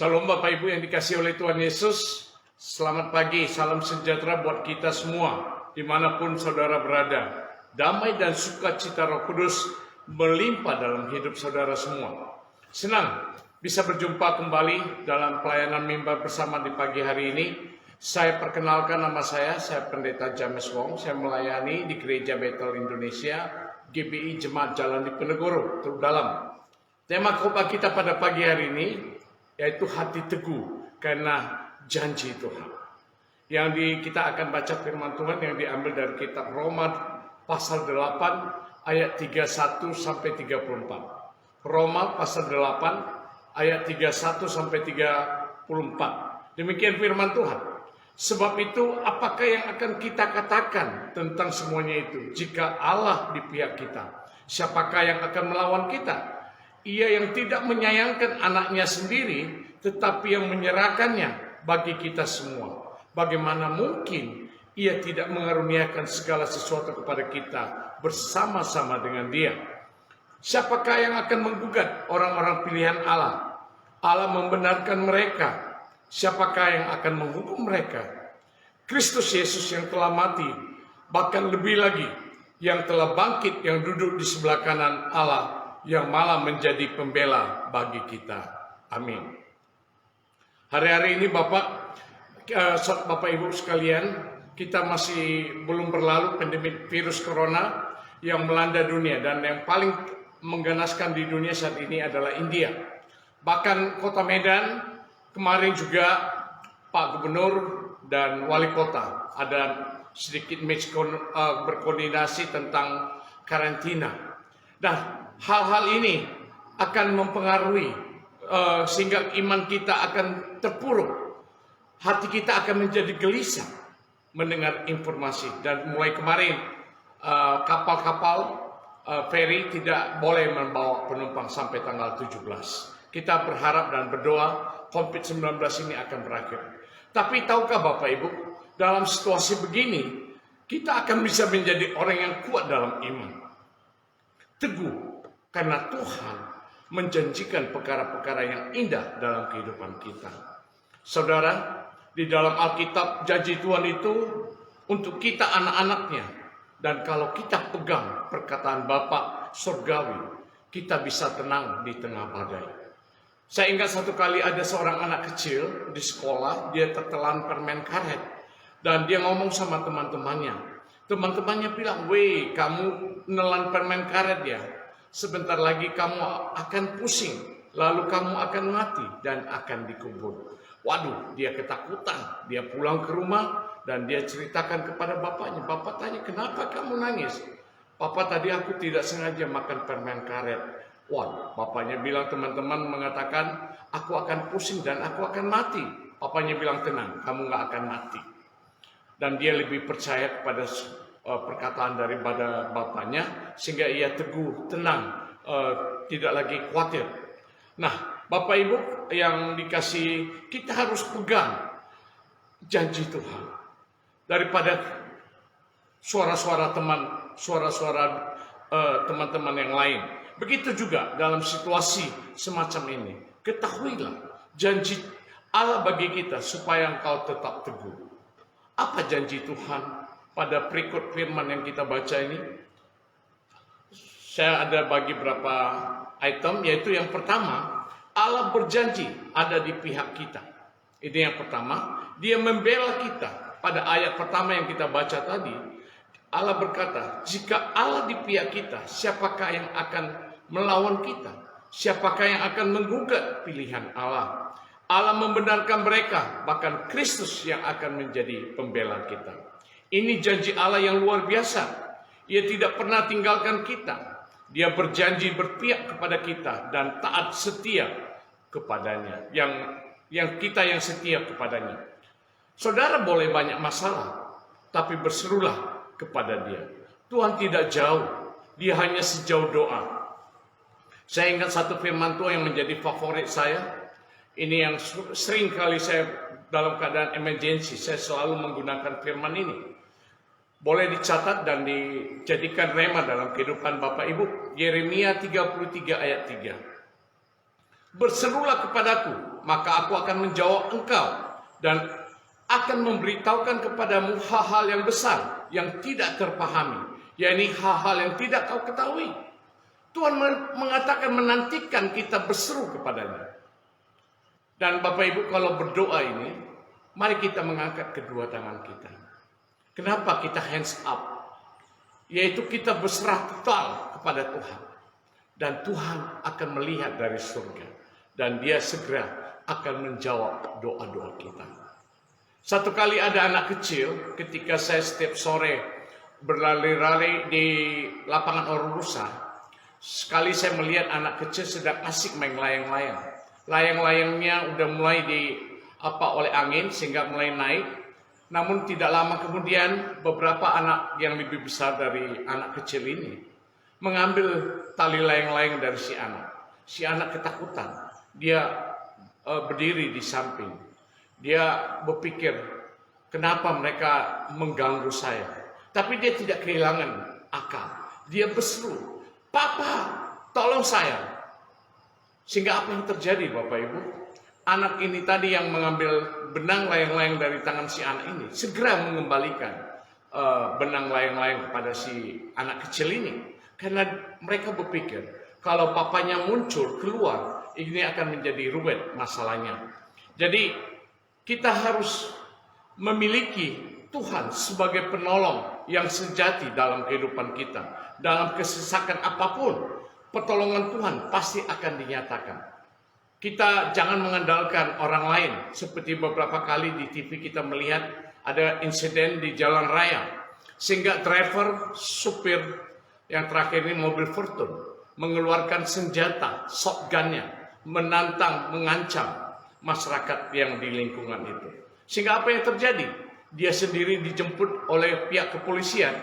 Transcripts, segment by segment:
Salam Bapak Ibu yang dikasihi oleh Tuhan Yesus. Selamat pagi, salam sejahtera buat kita semua dimanapun saudara berada. Damai dan sukacita Roh Kudus melimpah dalam hidup saudara semua. Senang bisa berjumpa kembali dalam pelayanan mimbar bersama di pagi hari ini. Saya perkenalkan nama saya Pendeta James Wong. Saya melayani di Gereja Bethel Indonesia, GBI Jemaat Jalan Diponegoro, Terudalam. Tema khotbah kita pada pagi hari ini yaitu hati teguh karena janji Tuhan. Kita akan baca firman Tuhan yang diambil dari kitab Roma pasal 8 ayat 31 sampai 34. Roma pasal 8 ayat 31 sampai 34. Demikian firman Tuhan. Sebab itu apakah yang akan kita katakan tentang semuanya itu? Jika Allah di pihak kita, siapakah yang akan melawan kita? Ia yang tidak menyayangkan anaknya sendiri, tetapi yang menyerahkannya bagi kita semua. Bagaimana mungkin ia tidak mengaruniakan segala sesuatu kepada kita bersama-sama dengan dia? Siapakah yang akan menggugat orang-orang pilihan Allah? Allah membenarkan mereka. Siapakah yang akan menghukum mereka? Kristus Yesus yang telah mati, bahkan lebih lagi, yang telah bangkit, yang duduk di sebelah kanan Allah, yang malah menjadi pembela bagi kita. Amin. Hari-hari ini Bapak Ibu sekalian, kita masih belum berlalu pandemi virus corona yang melanda dunia, dan yang paling mengganaskan di dunia saat ini adalah India. Bahkan Kota Medan kemarin juga Pak Gubernur dan Wali Kota ada sedikit berkoordinasi tentang karantina. Nah, hal-hal ini akan mempengaruhi sehingga iman kita akan terpuruk. Hati kita akan menjadi gelisah mendengar informasi. Dan mulai kemarin kapal-kapal feri tidak boleh membawa penumpang sampai tanggal 17. Kita berharap dan berdoa COVID-19 ini akan berakhir. Tapi tahukah Bapak Ibu, dalam situasi begini kita akan bisa menjadi orang yang kuat dalam iman. Teguh, karena Tuhan menjanjikan perkara-perkara yang indah dalam kehidupan kita. Saudara, di dalam Alkitab janji Tuhan itu untuk kita anak-anaknya. Dan kalau kita pegang perkataan Bapa surgawi, kita bisa tenang di tengah badai. Saya ingat satu kali ada seorang anak kecil di sekolah, dia tertelan permen karet. Dan dia ngomong sama teman-temannya. Teman-temannya bilang, "Weh, kamu nelan permen karet ya. Sebentar lagi kamu akan pusing, lalu kamu akan mati dan akan dikubur." Waduh, dia ketakutan. Dia pulang ke rumah dan dia ceritakan kepada bapaknya. Bapak tanya, "Kenapa kamu nangis?" "Papa, tadi aku tidak sengaja makan permen karet." Wah, bapaknya bilang, teman-teman mengatakan, "Aku akan pusing dan aku akan mati." Bapaknya bilang, "Tenang, kamu nggak akan mati." Dan dia lebih percaya kepada perkataan daripada bapaknya, sehingga ia teguh, tenang, tidak lagi khawatir. Nah, Bapak Ibu yang dikasih, kita harus pegang janji Tuhan daripada suara-suara teman-teman yang lain. Begitu juga dalam situasi semacam ini. Ketahuilah janji Allah bagi kita supaya engkau tetap teguh. Apa janji Tuhan pada berikut firman yang kita baca ini? Saya ada bagi beberapa item, yaitu yang pertama, Allah berjanji ada di pihak kita. Ini yang pertama, Dia membela kita. Pada ayat pertama yang kita baca tadi, Allah berkata, "Jika Allah di pihak kita, siapakah yang akan melawan kita? Siapakah yang akan menggugat pilihan Allah?" Allah membenarkan mereka, bahkan Kristus yang akan menjadi pembela kita. Ini janji Allah yang luar biasa. Ia tidak pernah tinggalkan kita. Dia berjanji berpihak kepada kita dan taat setia kepadanya. Yang kita yang setia kepadanya. Saudara boleh banyak masalah, tapi berserulah kepada Dia. Tuhan tidak jauh, Dia hanya sejauh doa. Saya ingat satu firman Tuhan yang menjadi favorit saya. Ini yang sering kali saya dalam keadaan emergency, saya selalu menggunakan firman ini. Boleh dicatat dan dijadikan rema dalam kehidupan Bapak Ibu. Yeremia 33 ayat 3. "Berserulah kepadaku maka aku akan menjawab engkau dan akan memberitahukan kepadamu hal-hal yang besar yang tidak terpahami, yakni hal-hal yang tidak kau ketahui. Tuhan mengatakan menantikan kita berseru kepadanya. Dan Bapak Ibu, kalau berdoa ini, mari kita mengangkat kedua tangan kita. Kenapa kita hands up? Yaitu kita berserah total kepada Tuhan. Dan Tuhan akan melihat dari surga. Dan Dia segera akan menjawab doa-doa kita. Satu kali ada anak kecil, ketika saya setiap sore berlari-lari di lapangan Orurusa, sekali saya melihat anak kecil sedang asik main layang-layang. Layang-layangnya udah mulai oleh angin sehingga mulai naik. Namun tidak lama kemudian beberapa anak yang lebih besar dari anak kecil ini mengambil tali layang-layang dari si anak. Si anak ketakutan. Dia berdiri di samping. Dia berpikir, kenapa mereka mengganggu saya? Tapi dia tidak kehilangan akal. Dia berseru, "Papa, tolong saya." Sehingga apa yang terjadi Bapak Ibu? Anak ini tadi yang mengambil benang layang-layang dari tangan si anak ini segera mengembalikan benang layang-layang kepada si anak kecil ini. Karena mereka berpikir kalau papanya muncul keluar, ini akan menjadi rumit masalahnya. Jadi kita harus memiliki Tuhan sebagai penolong yang sejati dalam kehidupan kita. Dalam kesesakan apapun, pertolongan Tuhan pasti akan dinyatakan. Kita jangan mengandalkan orang lain. Seperti beberapa kali di TV kita melihat ada insiden di jalan raya. Sehingga driver, supir yang terakhir ini mobil Fortune, mengeluarkan senjata, shotgunnya, menantang, mengancam masyarakat yang di lingkungan itu. Sehingga apa yang terjadi? Dia sendiri dijemput oleh pihak kepolisian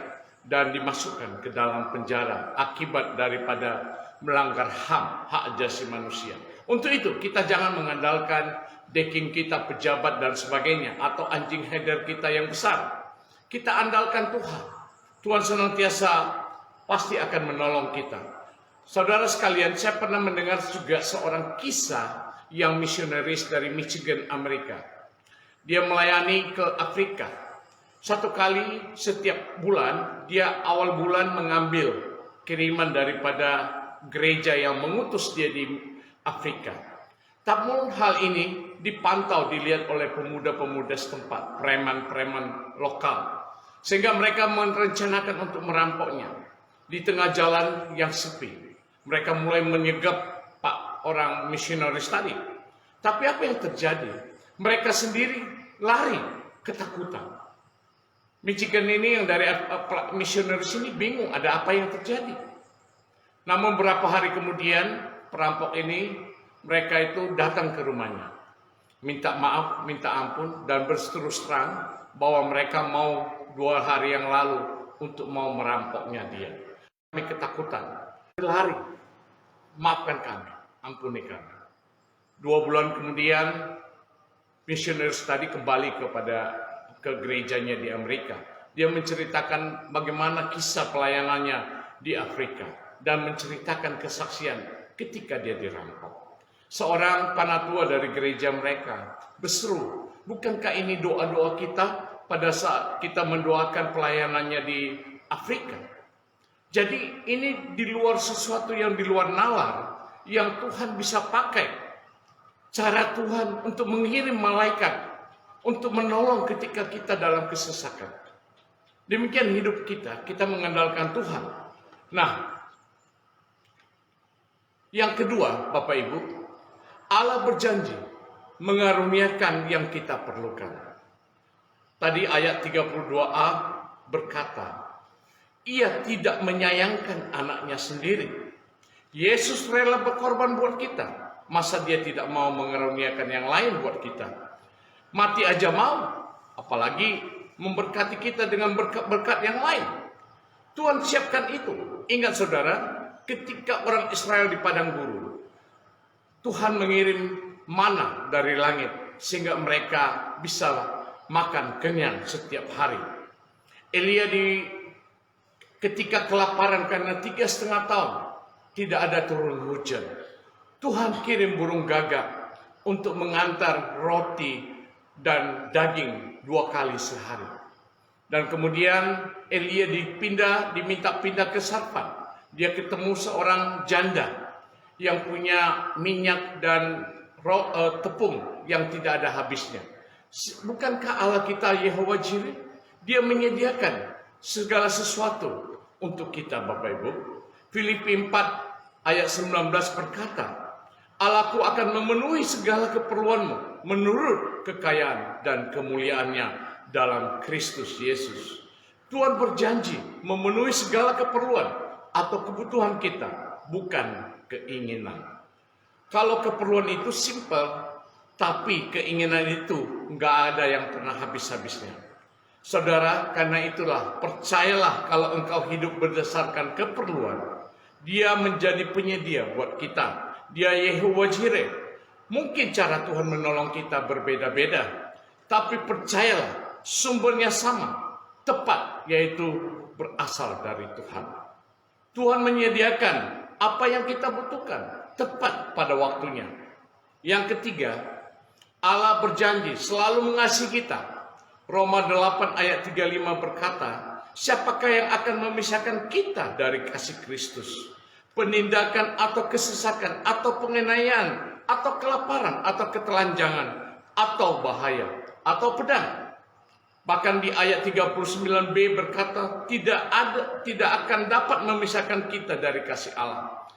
dan dimasukkan ke dalam penjara akibat daripada melanggar HAM, hak asasi manusia. Untuk itu kita jangan mengandalkan backing kita, pejabat dan sebagainya, atau anjing header kita yang besar. Kita andalkan Tuhan. Tuhan senantiasa pasti akan menolong kita. Saudara sekalian, saya pernah mendengar juga seorang kisah yang misionaris dari Michigan, Amerika. Dia melayani ke Afrika. Satu kali setiap bulan, dia awal bulan mengambil kiriman daripada gereja yang mengutus dia di Afrika. Namun hal ini dipantau, dilihat oleh pemuda-pemuda setempat, preman-preman lokal. Sehingga mereka merencanakan untuk merampoknya. Di tengah jalan yang sepi, mereka mulai menyegap Pak orang misionaris tadi. Tapi apa yang terjadi? Mereka sendiri lari ketakutan. Michigan ini yang dari misionaris ini bingung ada apa yang terjadi. Namun beberapa hari kemudian perampok ini mereka itu datang ke rumahnya, minta maaf, minta ampun, dan berterus terang bahwa mereka mau 2 hari yang lalu untuk mau merampoknya dia. Kami ketakutan, lari, maafkan kami, ampuni kami. 2 bulan kemudian misionaris tadi kembali ke gerejanya di Amerika. Dia menceritakan bagaimana kisah pelayanannya di Afrika dan menceritakan kesaksian ketika dia dirampok. Seorang panatua dari gereja mereka berseru, bukankah ini doa-doa kita pada saat kita mendoakan pelayanannya di Afrika? Jadi ini di luar sesuatu yang di luar nalar, yang Tuhan bisa pakai. Cara Tuhan untuk mengirim malaikat, untuk menolong ketika kita dalam kesesakan. Demikian hidup kita mengandalkan Tuhan. Nah, yang kedua Bapak Ibu, Allah berjanji mengaruniakan yang kita perlukan. Tadi ayat 32a berkata, Ia tidak menyayangkan anaknya sendiri. Yesus rela berkorban buat kita. Masa dia tidak mau mengaruniakan yang lain buat kita? Mati aja mau, apalagi memberkati kita dengan berkat-berkat yang lain. Tuhan siapkan itu. Ingat saudara, ketika orang Israel di padang gurun, Tuhan mengirim mana dari langit sehingga mereka bisa makan kenyang setiap hari. Elia ketika kelaparan karena 3,5 tahun tidak ada turun hujan, Tuhan kirim burung gagak untuk mengantar roti dan daging 2 kali sehari. Dan kemudian Elia diminta pindah ke Sarfat. Dia ketemu seorang janda yang punya minyak dan tepung yang tidak ada habisnya. Bukankah Allah kita Yehova Jireh? Dia menyediakan segala sesuatu untuk kita, Bapak Ibu. Filipi 4 ayat 19 berkata, Allahku akan memenuhi segala keperluanmu menurut kekayaan dan kemuliaannya dalam Kristus Yesus. Tuhan berjanji memenuhi segala keperluan atau kebutuhan kita, bukan keinginan. Kalau keperluan itu simpel, tapi keinginan itu nggak ada yang pernah habis-habisnya. Saudara, karena itulah percayalah kalau engkau hidup berdasarkan keperluan, Dia menjadi penyedia buat kita. Dia Yehova Jireh. Mungkin cara Tuhan menolong kita berbeda-beda, tapi percayalah sumbernya sama, tepat, yaitu berasal dari Tuhan. Tuhan menyediakan apa yang kita butuhkan, tepat pada waktunya. Yang ketiga, Allah berjanji selalu mengasihi kita. Roma 8 ayat 35 berkata, siapakah yang akan memisahkan kita dari kasih Kristus? Penindakan atau kesesakan atau penganiayaan atau kelaparan atau ketelanjangan atau bahaya atau pedang. Bahkan di ayat 39b berkata, tidak akan dapat memisahkan kita dari kasih Allah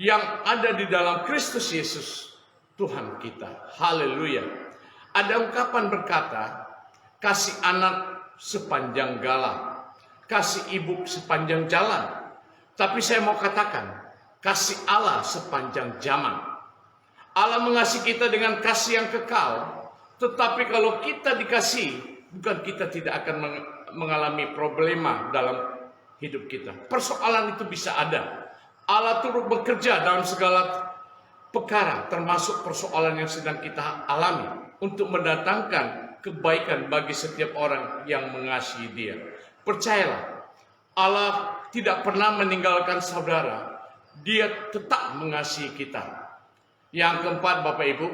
yang ada di dalam Kristus Yesus Tuhan kita. Haleluya. Ada ungkapan berkata, kasih anak sepanjang galah, kasih ibu sepanjang jalan. Tapi saya mau katakan, kasih Allah sepanjang zaman. Allah mengasihi kita dengan kasih yang kekal. Tetapi kalau kita dikasih, bukan kita tidak akan mengalami problema dalam hidup kita. Persoalan itu bisa ada. Allah turut bekerja dalam segala perkara, termasuk persoalan yang sedang kita alami, untuk mendatangkan kebaikan bagi setiap orang yang mengasihi Dia. Percayalah, Allah tidak pernah meninggalkan saudara. Dia tetap mengasihi kita. Yang keempat, Bapak Ibu,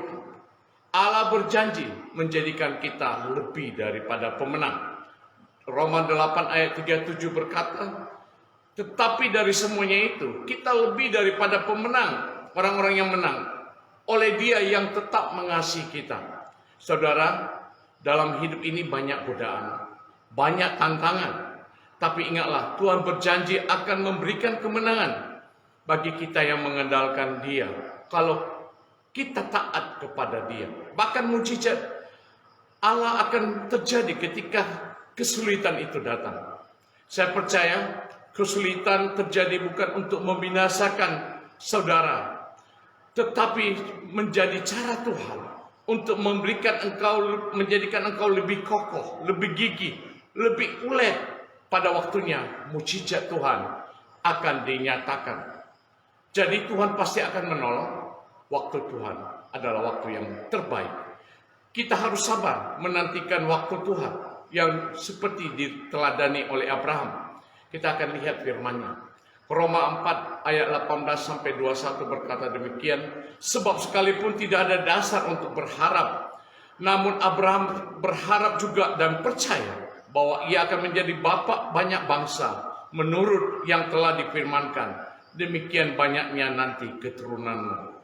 Allah berjanji menjadikan kita lebih daripada pemenang. Roma 8 ayat 37 berkata, tetapi dari semuanya itu, kita lebih daripada pemenang, orang-orang yang menang, oleh Dia yang tetap mengasihi kita. Saudara, dalam hidup ini banyak godaan, banyak tantangan. Tapi ingatlah, Tuhan berjanji akan memberikan kemenangan bagi kita yang mengandalkan Dia. Kalau kita taat kepada Dia, bahkan mujizat Allah akan terjadi ketika kesulitan itu datang. Saya percaya kesulitan terjadi bukan untuk membinasakan saudara, tetapi menjadi cara Tuhan untuk menjadikan engkau lebih kokoh, lebih gigih, lebih ulet. Pada waktunya mujizat Tuhan akan dinyatakan. Jadi Tuhan pasti akan menolong. Waktu Tuhan adalah waktu yang terbaik. Kita harus sabar menantikan waktu Tuhan yang seperti diteladani oleh Abraham. Kita akan lihat firman-Nya. Roma 4 ayat 18 sampai 21 berkata demikian, sebab sekalipun tidak ada dasar untuk berharap, namun Abraham berharap juga dan percaya bahwa ia akan menjadi bapa banyak bangsa menurut yang telah difirmankan, demikian banyaknya nanti keturunanmu.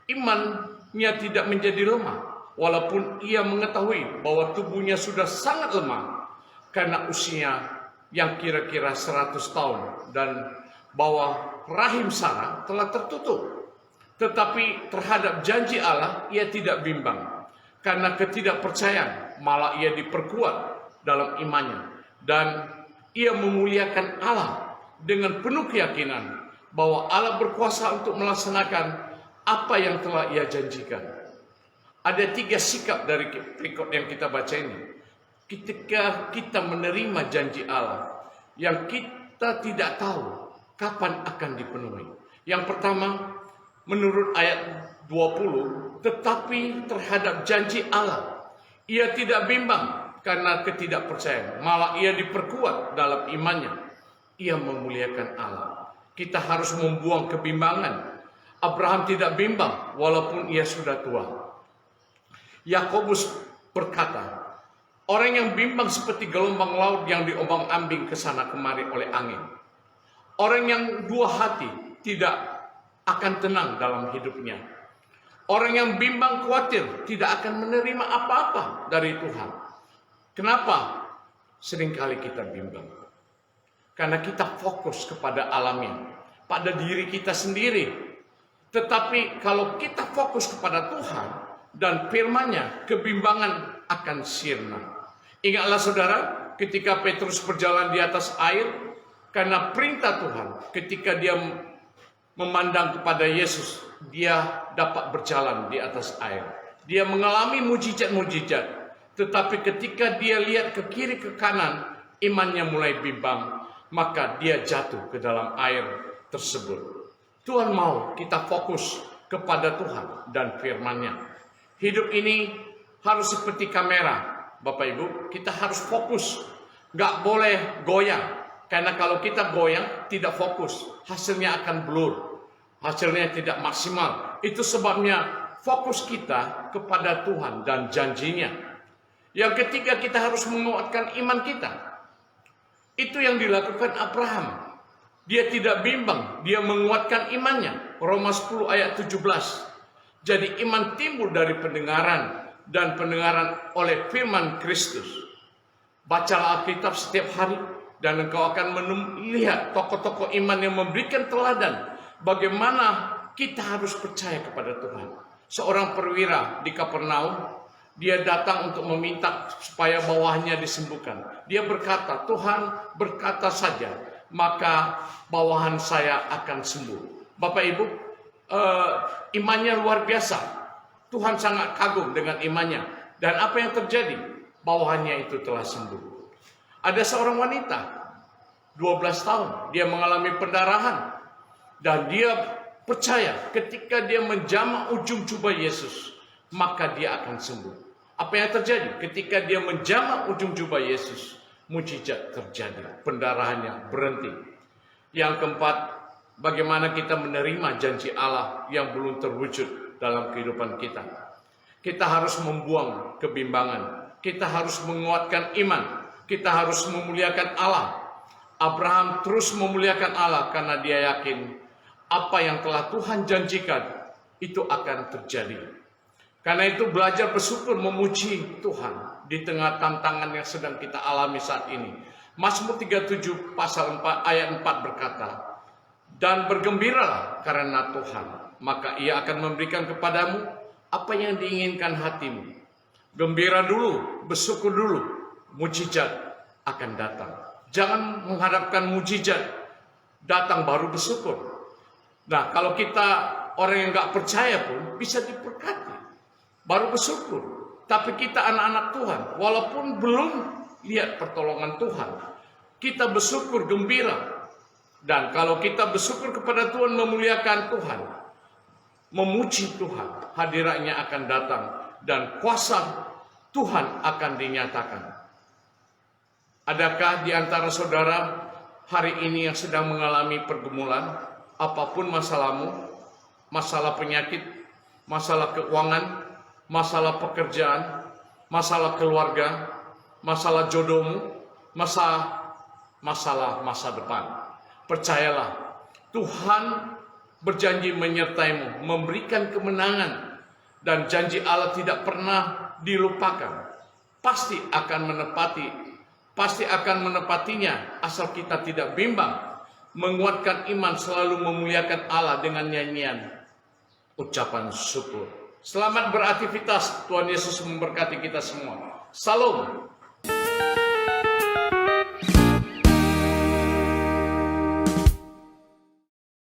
Imannya tidak menjadi lemah, walaupun ia mengetahui bahwa tubuhnya sudah sangat lemah karena usia yang kira-kira 100 tahun dan bahwa rahim Sarah telah tertutup. Tetapi terhadap janji Allah ia tidak bimbang, karena ketidakpercayaan malah ia diperkuat dalam imannya, dan ia memuliakan Allah dengan penuh keyakinan bahwa Allah berkuasa untuk melaksanakan apa yang telah ia janjikan. Ada 3 sikap dari berikut yang kita baca ini. Ketika kita menerima janji Allah yang kita tidak tahu kapan akan dipenuhi. Yang pertama, menurut ayat 20, tetapi terhadap janji Allah ia tidak bimbang karena ketidakpercayaan, malah ia diperkuat dalam imannya. Ia memuliakan Allah. Kita harus membuang kebimbangan. Abraham tidak bimbang walaupun ia sudah tua. Yakobus berkata, orang yang bimbang seperti gelombang laut yang diombang-ambing ke sana kemari oleh angin. Orang yang dua hati tidak akan tenang dalam hidupnya. Orang yang bimbang khawatir tidak akan menerima apa-apa dari Tuhan. Kenapa? Seringkali kita bimbang. Karena kita fokus kepada alamnya, pada diri kita sendiri. Tetapi kalau kita fokus kepada Tuhan dan firman-Nya, kebimbangan akan sirna. Ingatlah saudara, ketika Petrus berjalan di atas air, karena perintah Tuhan, ketika dia memandang kepada Yesus, dia dapat berjalan di atas air. Dia mengalami mujizat-mujizat. Tetapi ketika dia lihat ke kiri ke kanan, imannya mulai bimbang. Maka dia jatuh ke dalam air tersebut. Tuhan mau kita fokus kepada Tuhan dan firman-Nya. Hidup ini harus seperti kamera. Bapak Ibu, kita harus fokus. Gak boleh goyang. Karena kalau kita goyang, tidak fokus. Hasilnya akan blur. Hasilnya tidak maksimal. Itu sebabnya fokus kita kepada Tuhan dan janjinya. Yang ketiga, kita harus menguatkan iman kita. Itu yang dilakukan Abraham. Dia tidak bimbang, dia menguatkan imannya. Roma 10 ayat 17. Jadi iman timbul dari pendengaran, dan pendengaran oleh firman Kristus. Bacalah Alkitab setiap hari, dan engkau akan melihat tokoh-tokoh iman yang memberikan teladan bagaimana kita harus percaya kepada Tuhan. Seorang perwira di Kapernaum, dia datang untuk meminta supaya bawahnya disembuhkan. Dia berkata, Tuhan berkata saja, maka bawahan saya akan sembuh. Bapak Ibu, imannya luar biasa. Tuhan sangat kagum dengan imannya. Dan apa yang terjadi? Bawahannya itu telah sembuh. Ada seorang wanita, 12 tahun, dia mengalami pendarahan. Dan dia percaya ketika dia menjamah ujung jubah Yesus, maka dia akan sembuh. Apa yang terjadi? Ketika dia menjamah ujung jubah Yesus, mujizat terjadi. Pendarahannya berhenti. Yang keempat, bagaimana kita menerima janji Allah yang belum terwujud dalam kehidupan kita. Kita harus membuang kebimbangan. Kita harus menguatkan iman. Kita harus memuliakan Allah. Abraham terus memuliakan Allah karena dia yakin apa yang telah Tuhan janjikan itu akan terjadi. Karena itu belajar bersyukur memuji Tuhan di tengah tantangan yang sedang kita alami saat ini. Mazmur 37 pasal 4 ayat 4 berkata, dan bergembiralah karena Tuhan, maka Ia akan memberikan kepadamu apa yang diinginkan hatimu. Gembira dulu, bersyukur dulu, mujizat akan datang. Jangan mengharapkan mujizat datang baru bersyukur. Nah, kalau kita orang yang nggak percaya pun bisa diberkati. Baru bersyukur. Tapi kita anak-anak Tuhan, walaupun belum lihat pertolongan Tuhan, kita bersyukur gembira. Dan kalau kita bersyukur kepada Tuhan, memuliakan Tuhan, memuji Tuhan, hadiratnya akan datang dan kuasa Tuhan akan dinyatakan. Adakah di antara saudara hari ini yang sedang mengalami pergumulan, apapun masalahmu, masalah penyakit, masalah keuangan, masalah pekerjaan, masalah keluarga, masalah jodohmu, masalah masa depan. Percayalah, Tuhan berjanji menyertaimu, memberikan kemenangan, dan janji Allah tidak pernah dilupakan. Pasti akan menepatinya, asal kita tidak bimbang, menguatkan iman, selalu memuliakan Allah dengan nyanyian ucapan syukur. Selamat beraktivitas. Tuhan Yesus memberkati kita semua. Salam.